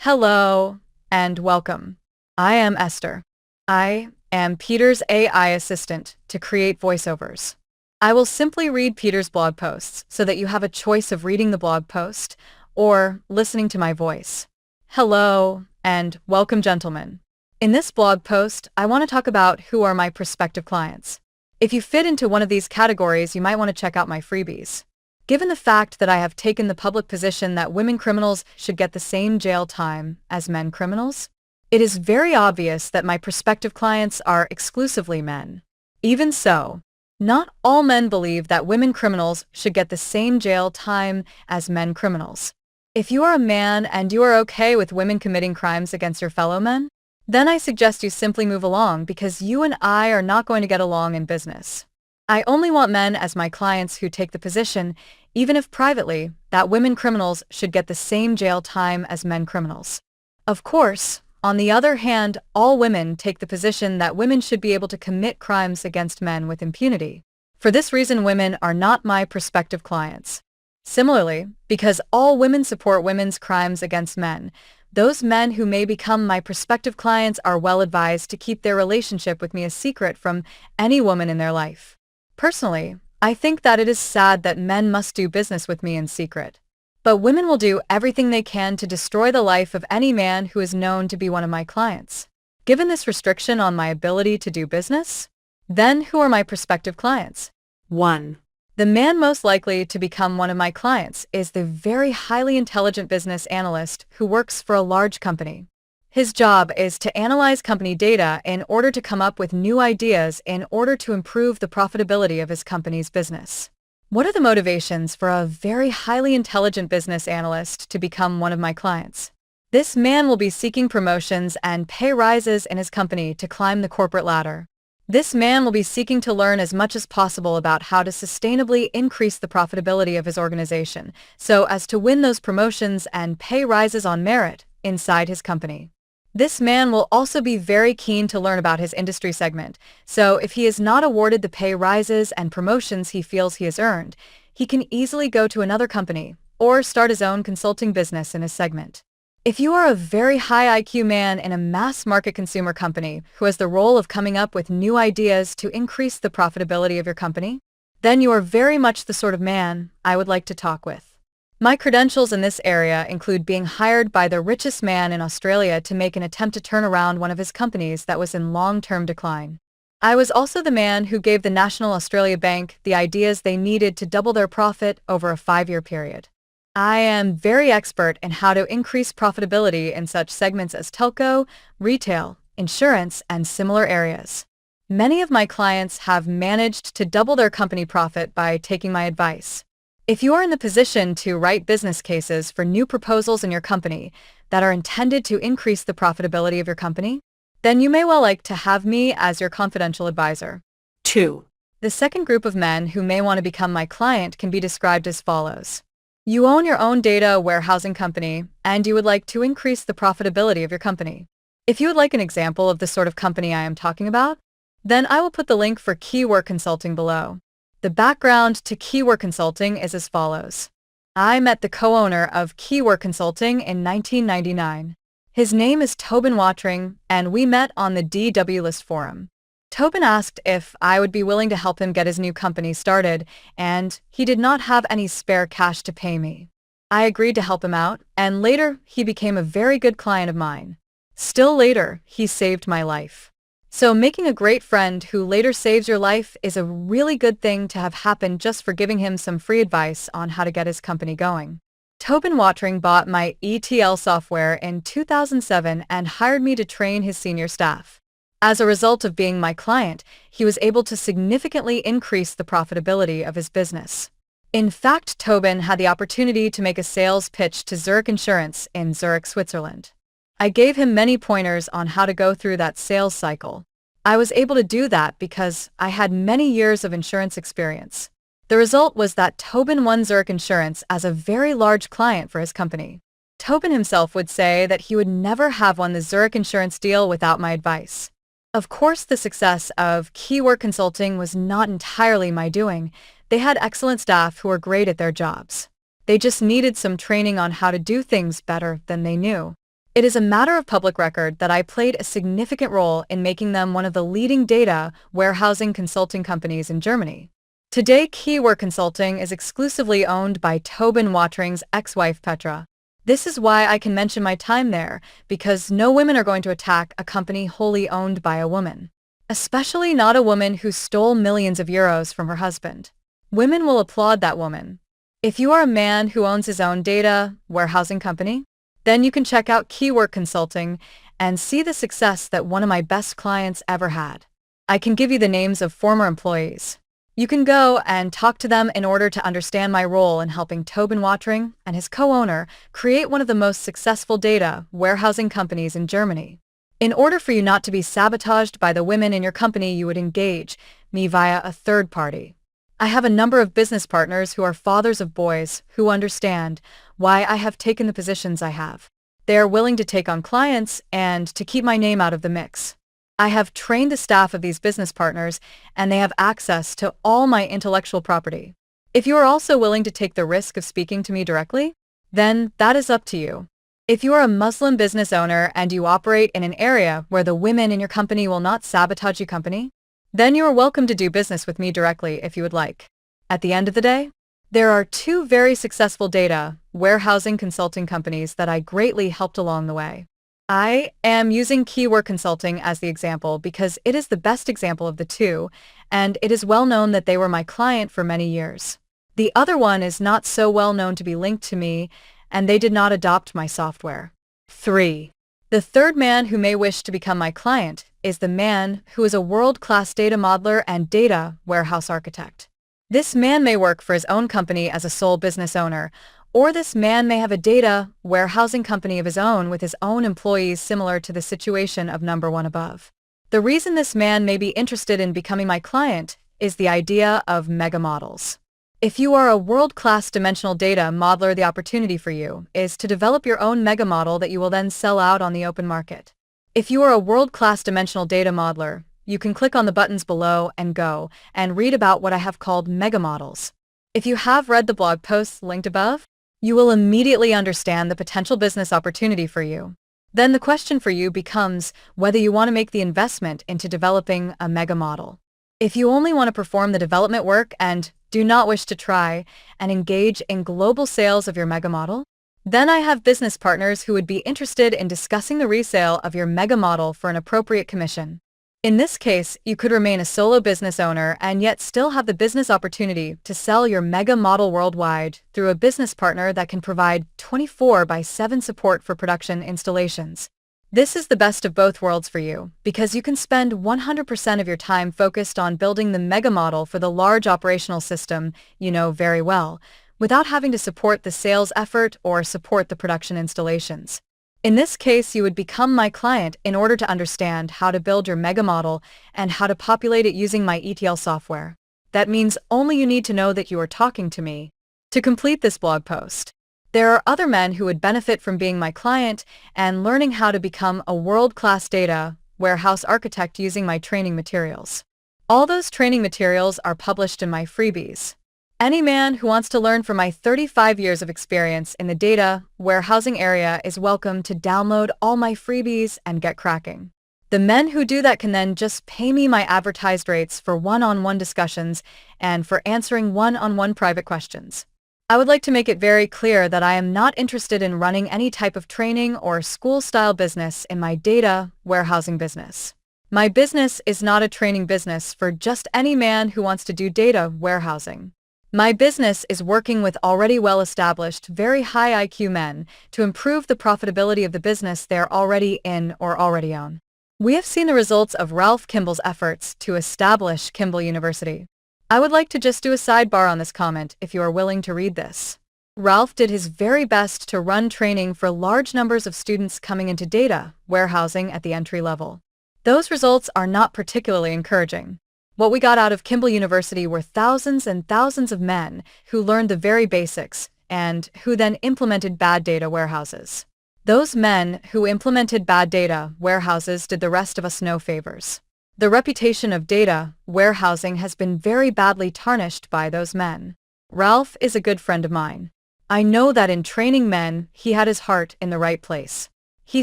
Hello and welcome. I am Esther. I am Peter's AI assistant to create voiceovers. I will simply read Peter's blog posts so that you have a choice of reading the blog post or listening to my voice. Hello and welcome, gentlemen. In this blog post, I want to talk about who are my prospective clients. If you fit into one of these categories, you might want to check out my freebies. Given the fact that I have taken the public position that women criminals should get the same jail time as men criminals, it is very obvious that my prospective clients are exclusively men. Even so, not all men believe that women criminals should get the same jail time as men criminals. If you are a man and you are okay with women committing crimes against your fellow men, then I suggest you simply move along because you and I are not going to get along in business. I only want men as my clients who take the position, even if privately, that women criminals should get the same jail time as men criminals. Of course, on the other hand, all women take the position that women should be able to commit crimes against men with impunity. For this reason, women are not my prospective clients. Similarly, because all women support women's crimes against men, those men who may become my prospective clients are well advised to keep their relationship with me a secret from any woman in their life. Personally, I think that it is sad that men must do business with me in secret. But women will do everything they can to destroy the life of any man who is known to be one of my clients. Given this restriction on my ability to do business, then who are my prospective clients? 1. The man most likely to become one of my clients is the very highly intelligent business analyst who works for a large company. His job is to analyze company data in order to come up with new ideas in order to improve the profitability of his company's business. What are the motivations for a very highly intelligent business analyst to become one of my clients? This man will be seeking promotions and pay rises in his company to climb the corporate ladder. This man will be seeking to learn as much as possible about how to sustainably increase the profitability of his organization so as to win those promotions and pay rises on merit inside his company. This man will also be very keen to learn about his industry segment, so if he is not awarded the pay rises and promotions he feels he has earned, he can easily go to another company or start his own consulting business in his segment. If you are a very high IQ man in a mass market consumer company who has the role of coming up with new ideas to increase the profitability of your company, then you are very much the sort of man I would like to talk with. My credentials in this area include being hired by the richest man in Australia to make an attempt to turn around one of his companies that was in long-term decline. I was also the man who gave the National Australia Bank the ideas they needed to double their profit over a 5-year period. I am very expert in how to increase profitability in such segments as telco, retail, insurance, and similar areas. Many of my clients have managed to double their company profit by taking my advice. If you are in the position to write business cases for new proposals in your company that are intended to increase the profitability of your company, then you may well like to have me as your confidential advisor. 2. The second group of men who may want to become my client can be described as follows. You own your own data warehousing company, and you would like to increase the profitability of your company. If you would like an example of the sort of company I am talking about, then I will put the link for Keyword Consulting below. The background to Keyword Consulting is as follows. I met the co-owner of Keyword Consulting in 1999. His name is Tobin Watring, and we met on the DW List forum. Tobin asked if I would be willing to help him get his new company started, and he did not have any spare cash to pay me. I agreed to help him out, and later he became a very good client of mine. Still later, he saved my life. So making a great friend who later saves your life is a really good thing to have happen just for giving him some free advice on how to get his company going. Tobin Watring bought my ETL software in 2007 and hired me to train his senior staff. As a result of being my client, he was able to significantly increase the profitability of his business. In fact, Tobin had the opportunity to make a sales pitch to Zurich Insurance in Zurich, Switzerland. I gave him many pointers on how to go through that sales cycle. I was able to do that because I had many years of insurance experience. The result was that Tobin won Zurich Insurance as a very large client for his company. Tobin himself would say that he would never have won the Zurich Insurance deal without my advice. Of course, the success of Keyword Consulting was not entirely my doing. They had excellent staff who were great at their jobs. They just needed some training on how to do things better than they knew. It is a matter of public record that I played a significant role in making them one of the leading data warehousing consulting companies in Germany. Today, Keyword Consulting is exclusively owned by Tobin Watering's ex-wife Petra. This is why I can mention my time there, because no women are going to attack a company wholly owned by a woman. Especially not a woman who stole millions of euros from her husband. Women will applaud that woman. If you are a man who owns his own data warehousing company, then you can check out Keyword Consulting and see the success that one of my best clients ever had. I can give you the names of former employees. You can go and talk to them in order to understand my role in helping Tobin Watering and his co-owner create one of the most successful data warehousing companies in Germany. In order for you not to be sabotaged by the women in your company, you would engage me via a third party. I have a number of business partners who are fathers of boys who understand why I have taken the positions I have. They are willing to take on clients and to keep my name out of the mix. I have trained the staff of these business partners, and they have access to all my intellectual property. If you are also willing to take the risk of speaking to me directly, then that is up to you. If you are a Muslim business owner and you operate in an area where the women in your company will not sabotage your company, then you are welcome to do business with me directly if you would like. At the end of the day, there are two very successful data warehousing consulting companies that I greatly helped along the way. I am using Keyword Consulting as the example because it is the best example of the two, and it is well known that they were my client for many years. The other one is not so well known to be linked to me, and they did not adopt my software. 3. The third man who may wish to become my client is the man who is a world-class data modeler and data warehouse architect. This man may work for his own company as a sole business owner, or this man may have a data warehousing company of his own with his own employees similar to the situation of number one above. The reason this man may be interested in becoming my client is the idea of mega models. If you are a world-class dimensional data modeler, the opportunity for you is to develop your own mega model that you will then sell out on the open market. If you are a world-class dimensional data modeler, you can click on the buttons below and go and read about what I have called mega models. If you have read the blog posts linked above, you will immediately understand the potential business opportunity for you. Then the question for you becomes whether you want to make the investment into developing a mega model. If you only want to perform the development work and do not wish to try and engage in global sales of your mega model, then I have business partners who would be interested in discussing the resale of your mega model for an appropriate commission. In this case, you could remain a solo business owner and yet still have the business opportunity to sell your mega model worldwide through a business partner that can provide 24/7 support for production installations. This is the best of both worlds for you because you can spend 100% of your time focused on building the mega model for the large operational system you know very well, without having to support the sales effort or support the production installations. In this case, you would become my client in order to understand how to build your mega model and how to populate it using my ETL software. That means only you need to know that you are talking to me. To complete this blog post, there are other men who would benefit from being my client and learning how to become a world-class data warehouse architect using my training materials. All those training materials are published in my freebies. Any man who wants to learn from my 35 years of experience in the data warehousing area is welcome to download all my freebies and get cracking. The men who do that can then just pay me my advertised rates for one-on-one discussions and for answering one-on-one private questions. I would like to make it very clear that I am not interested in running any type of training or school-style business in my data warehousing business. My business is not a training business for just any man who wants to do data warehousing. My business is working with already well-established, very high IQ men to improve the profitability of the business they're already in or already own. We have seen the results of Ralph Kimball's efforts to establish Kimball University. I would like to just do a sidebar on this comment if you are willing to read this. Ralph did his very best to run training for large numbers of students coming into data warehousing at the entry level. Those results are not particularly encouraging. What we got out of Kimball University were thousands and thousands of men who learned the very basics and who then implemented bad data warehouses. Those men who implemented bad data warehouses did the rest of us no favors. The reputation of data warehousing has been very badly tarnished by those men. Ralph is a good friend of mine. I know that in training men, he had his heart in the right place. He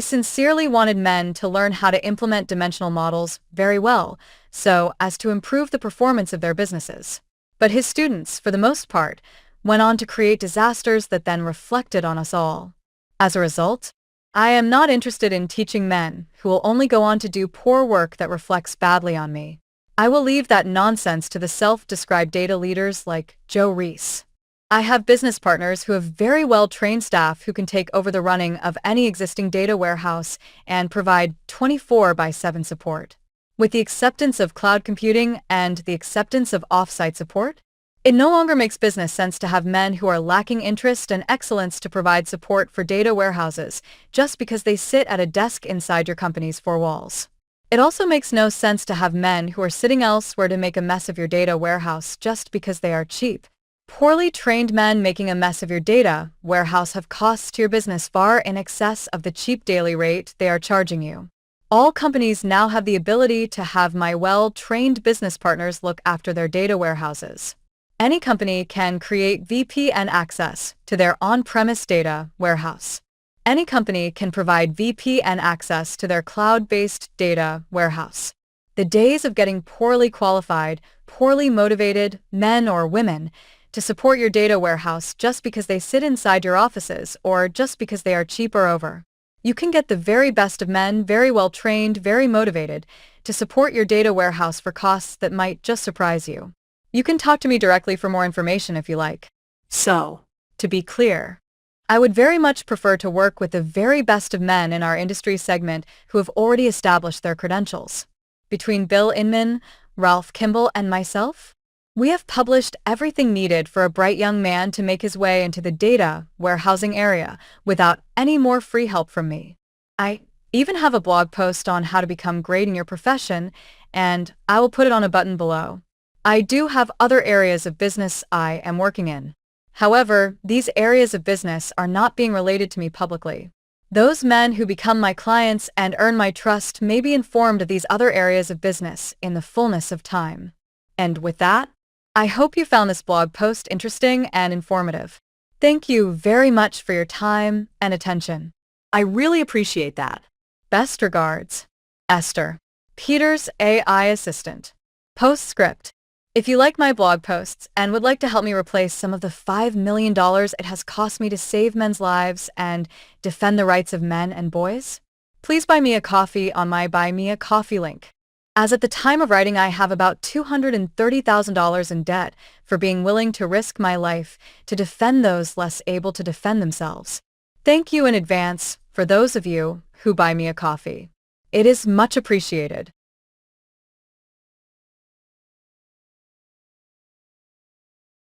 sincerely wanted men to learn how to implement dimensional models very well, so as to improve the performance of their businesses. But his students, for the most part, went on to create disasters that then reflected on us all. As a result, I am not interested in teaching men who will only go on to do poor work that reflects badly on me. I will leave that nonsense to the self-described data leaders like Joe Reese. I have business partners who have very well-trained staff who can take over the running of any existing data warehouse and provide 24/7 support. With the acceptance of cloud computing and the acceptance of off-site support, it no longer makes business sense to have men who are lacking interest and excellence to provide support for data warehouses just because they sit at a desk inside your company's four walls. It also makes no sense to have men who are sitting elsewhere to make a mess of your data warehouse just because they are cheap. Poorly trained men making a mess of your data warehouse have costs to your business far in excess of the cheap daily rate they are charging you. All companies now have the ability to have my well-trained business partners look after their data warehouses. Any company can create VPN access to their on-premise data warehouse. Any company can provide VPN access to their cloud-based data warehouse. The days of getting poorly qualified, poorly motivated men or women to support your data warehouse just because they sit inside your offices or just because they are cheap are over. You can get the very best of men, very well trained, very motivated, to support your data warehouse for costs that might just surprise you. You can talk to me directly for more information if you like. So, to be clear, I would very much prefer to work with the very best of men in our industry segment who have already established their credentials. Between Bill Inman, Ralph Kimball, and myself, we have published everything needed for a bright young man to make his way into the data warehousing area without any more free help from me. I even have a blog post on how to become great in your profession, and I will put it on a button below. I do have other areas of business I am working in. However, these areas of business are not being related to me publicly. Those men who become my clients and earn my trust may be informed of these other areas of business in the fullness of time. And with that, I hope you found this blog post interesting and informative. Thank you very much for your time and attention. I really appreciate that. Best regards, Esther, Peter's AI assistant. Postscript. If you like my blog posts and would like to help me replace some of the $5 million it has cost me to save men's lives and defend the rights of men and boys, please buy me a coffee on my Buy Me a Coffee link. As at the time of writing, I have about $230,000 in debt for being willing to risk my life to defend those less able to defend themselves. Thank you in advance for those of you who buy me a coffee. It is much appreciated.